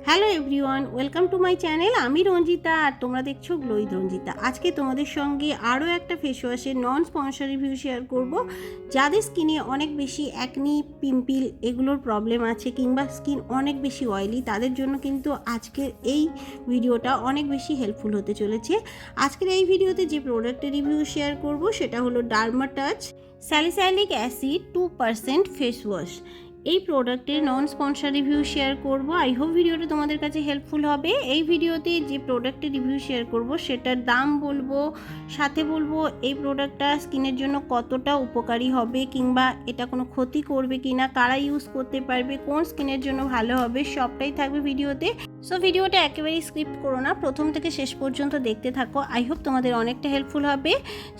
Hello everyone, welcome to my channel. আমি রঞ্জিতা আর তোমরা দেখছো গ্লোইদ রঞ্জিতা। আজকে তোমাদের সঙ্গে আরও একটা ফেস ওয়াশের নন স্পন্সর রিভিউ শেয়ার করব। যাদের স্কিনে অনেক বেশি অ্যাকনি, পিম্পল এগুলোর প্রবলেম আছে কিংবা স্কিন অনেক বেশি অয়েলি, তাদের জন্য কিন্তু আজকের এই ভিডিওটা অনেক বেশি হেল্পফুল হতে চলেছে। আজকের এই ভিডিওতে যে প্রোডাক্টের রিভিউ শেয়ার করব সেটা হলো ডার্মাটাচ স্যালিসাইলিক অ্যাসিড 2% ফেস ওয়াশ। এই প্রোডাক্টের নন স্পন্সর রিভিউ শেয়ার করব। আই হোপ ভিডিওটা তোমাদের কাছে হেল্পফুল হবে। এই ভিডিওতে যে প্রোডাক্টের রিভিউ শেয়ার করব সেটার দাম বলবো, সাথে বলবো এই প্রোডাক্টটা স্কিনের জন্য কতটা উপকারী হবে কিংবা এটা কোনো ক্ষতি করবে কি না, কারা ইউজ করতে পারবে, কোন স্কিনের জন্য ভালো হবে, সবটাই থাকবে ভিডিওতে। সো ভিডিওটা একেবারেই স্ক্রিপ্ট করো না, প্রথম থেকে শেষ পর্যন্ত দেখতে থাকো। আই হোপ তোমাদের অনেকটা হেল্পফুল হবে।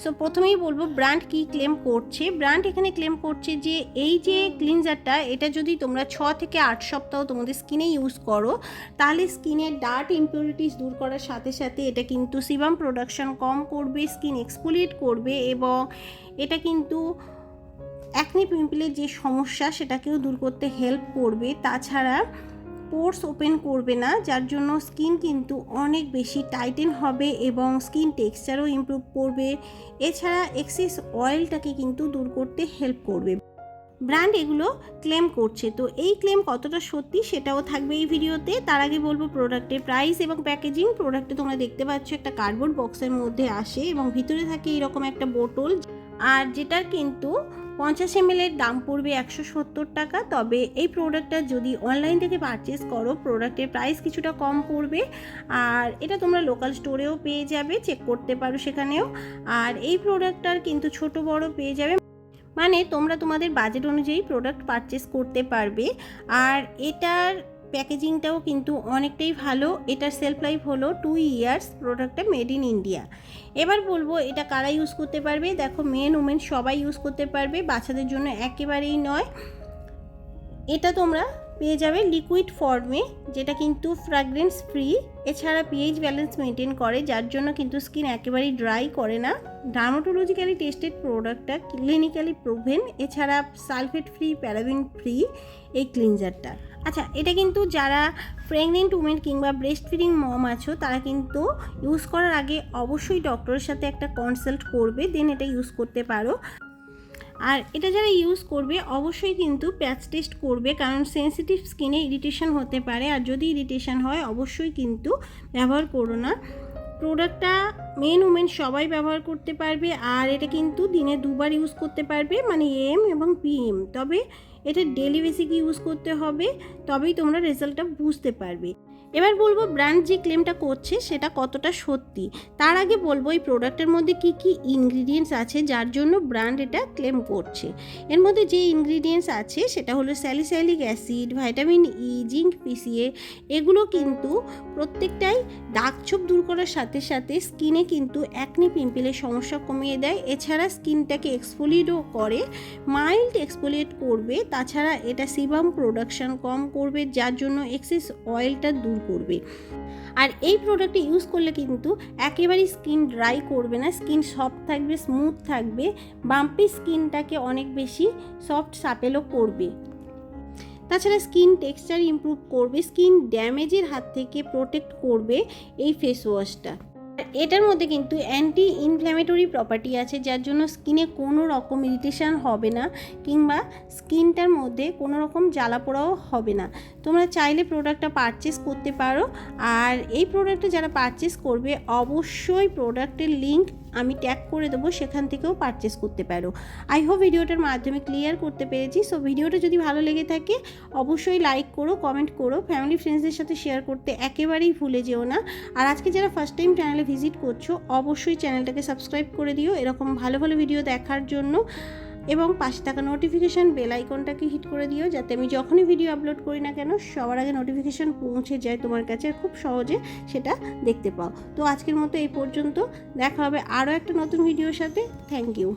সো প্রথমেই বলবো ব্র্যান্ড কি ক্লেম করছে। ব্র্যান্ড এখানে ক্লেম করছে যে এই যে ক্লিনজারটা, এটা যদি তোমরা 6 থেকে 8 সপ্তাহ তোমাদের স্কিনে ইউজ করো তাহলে স্কিনের ডার্ট ইম্পিউরিটিস দূর করার সাথে সাথে এটা কিন্তু সিবাম প্রোডাকশন কম করবে, স্কিন এক্সফোলিয়েট করবে এবং এটা কিন্তু অ্যাকনি পিম্পলের যে সমস্যা সেটাকেও দূর করতে হেল্প করবে। তাছাড়া পোর্স ওপেন করবে না, যার জন্য স্কিন কিন্তু অনেক বেশি টাইটেন হবে এবং স্কিন টেক্সচারও ইমপ্রুভ করবে। এছাড়া এক্সেস অয়েলটাকে কিন্তু দূর করতে হেল্প করবে। ব্র্যান্ড এগুলো ক্লেম করছে, তো এই ক্লেম কতটা সত্যি সেটাও থাকবে এই ভিডিওতে। তার আগে বলবো প্রোডাক্টের প্রাইস এবং প্যাকেজিং। প্রোডাক্টে তোমরা দেখতে পাচ্ছ একটা কার্ডবোর্ড বক্সের মধ্যে আসে এবং ভিতরে থাকে এরকম একটা বোতল, আর যেটার কিন্তু 50 ml এর দাম পড়বে 170 টাকা। তবে এই প্রোডাক্টটা যদি অনলাইন থেকে পারচেস করো প্রোডাক্টের প্রাইস কিছুটা কম পড়বে, আর এটা তোমরা লোকাল স্টোরেও পেয়ে যাবে, চেক করতে পারো সেখানেও। আর এই প্রোডাক্টটার কিন্তু ছোট বড় পেয়ে যাবে, মানে তোমরা তোমাদের বাজেট অনুযায়ী প্রোডাক্ট পারচেস করতে পারবে। আর এটার প্যাকেজিংটাও কিন্তু অনেকটাই ভালো। এটার সেলফ লাইফ হলো 2 ইয়ার্স। প্রোডাক্টটা মেড ইন ইন্ডিয়া। এবার বলবো এটা কারা ইউজ করতে পারবে। দেখো, মেন উমেন সবাই ইউজ করতে পারবে, বাচ্চাদের জন্য একেবারেই নয়। এটা তোমরা পেয়ে যাবে লিকুইড ফর্মে, যেটা কিন্তু ফ্র্যাগ্রেন্স ফ্রি। এছাড়া পিএইচ ব্যালেন্স মেনটেন করে, যার জন্য কিন্তু স্কিন একেবারেই ড্রাই করে না। ডার্মাটোলজিক্যালি টেস্টেড প্রোডাক্টটা, ক্লিনিক্যালি প্রুভেন। এছাড়া সালফেট ফ্রি, প্যারাবিন ফ্রি এই ক্লিনজারটা। আচ্ছা, এটা কিন্তু যারা প্রেগনেন্ট উমেন কিংবা ব্রেস্ট ফিডিং মম আছো তারা কিন্তু ইউজ করার আগে অবশ্যই ডক্টরের সাথে একটা কনসাল্ট করবে, দেন এটা ইউজ করতে পারো। আর এটা যারা ইউজ করবে অবশ্যই কিন্তু প্যাচ টেস্ট করবে, কারণ সেন্সিটিভ স্কিনে ইরিটেশন হতে পারে, আর যদি ইরিটেশন হয় অবশ্যই কিন্তু ব্যবহার করো না। প্রোডাক্টটা মেন উমেন সবাই ব্যবহার করতে পারবে, আর এটা কিন্তু দিনে 2 বার ইউজ করতে পারবে, মানে এএম এবং পিএম। তবে এটা ডেলি বেসিকে ইউজ করতে হবে, তবেই তোমরা রেজাল্টটা বুঝতে পারবে। এবার বলবো ব্র্যান্ড যে ক্লেমটা করছে সেটা কতটা সত্যি। তার আগে বলবো এই প্রোডাক্টের মধ্যে কি কি ইনগ্রিডিয়েন্টস আছে যার জন্য ব্র্যান্ড এটা ক্লেম করছে। এর মধ্যে যে ইনগ্রিডিয়েন্টস আছে সেটা হলো salicylic acid, vitamin E, zinc, PCA. এগুলো কিন্তু প্রত্যেকটাই দাগ ছোপ দূর করার সাথে সাথে স্কিনে কিন্তু অ্যাকনি পিম্পলের সমস্যা কমিয়ে দেয়। এছাড়া স্কিনটাকে এক্সফোলিয়েটও করে, মাইল্ড এক্সফোলিয়েট করবে। তাছাড়া এটা সিবাম প্রোডাকশন কম করবে, যার জন্য এক্সেস অয়েলটা দূর করবে। আর এই প্রোডাক্টটি ইউজ করলে কিন্তু একেবারেই স্কিন ড্রাই করবে না, স্কিন সফট থাকবে, স্মুথ থাকবে, বাম্পি স্কিনটাকে অনেক বেশি সফট সাপেলও করবে। তাছাড়া স্কিন টেক্সচার ইমপ্রুভ করবে, স্কিন ড্যামেজের হাত থেকে প্রোটেক্ট করবে এই ফেস ওয়াশটা। এটার মধ্যে কিন্তু অ্যান্টি ইনফ্ল্যামেটরি প্রপার্টি আছে, যার জন্য স্কিনে কোনো রকম ইরিটেশন হবে না কিংবা স্কিনটার মধ্যে কোনো রকম জ্বালা পোড়াও হবে না। তোমরা চাইলে প্রোডাক্টটা পারচেস করতে পারো। আর এই প্রোডাক্টটা যারা পারচেস করবে অবশ্যই প্রোডাক্টের লিঙ্ক আমি ট্যাগ করে দেবো, সেখান থেকেও পারচেস করতে পারো। আই হোপ ভিডিওটার মাধ্যমে ক্লিয়ার করতে পেরেছি। সো ভিডিওটা যদি ভালো লেগে থাকে অবশ্যই লাইক করো, কমেন্ট করো, ফ্যামিলি ফ্রেন্ডসদের সাথে শেয়ার করতে একেবারেই ভুলে যেও না। আর আজকে যারা ফার্স্ট টাইম চ্যানেলে ভিজিট করছো অবশ্যই চ্যানেলটাকে সাবস্ক্রাইব করে দিও এরকম ভালো ভালো ভিডিও দেখার জন্য, এবং পাশে থাকা নোটিফিকেশান বেল আইকনটাকে হিট করে দিও, যাতে আমি যখনই ভিডিও আপলোড করি না কেন সবার আগে নোটিফিকেশান পৌঁছে যায় তোমার কাছে, খুব সহজে সেটা দেখতে পাও। তো আজকের মতো এই পর্যন্ত, দেখা হবে আরও একটা নতুন ভিডিওর সাথে। Thank you.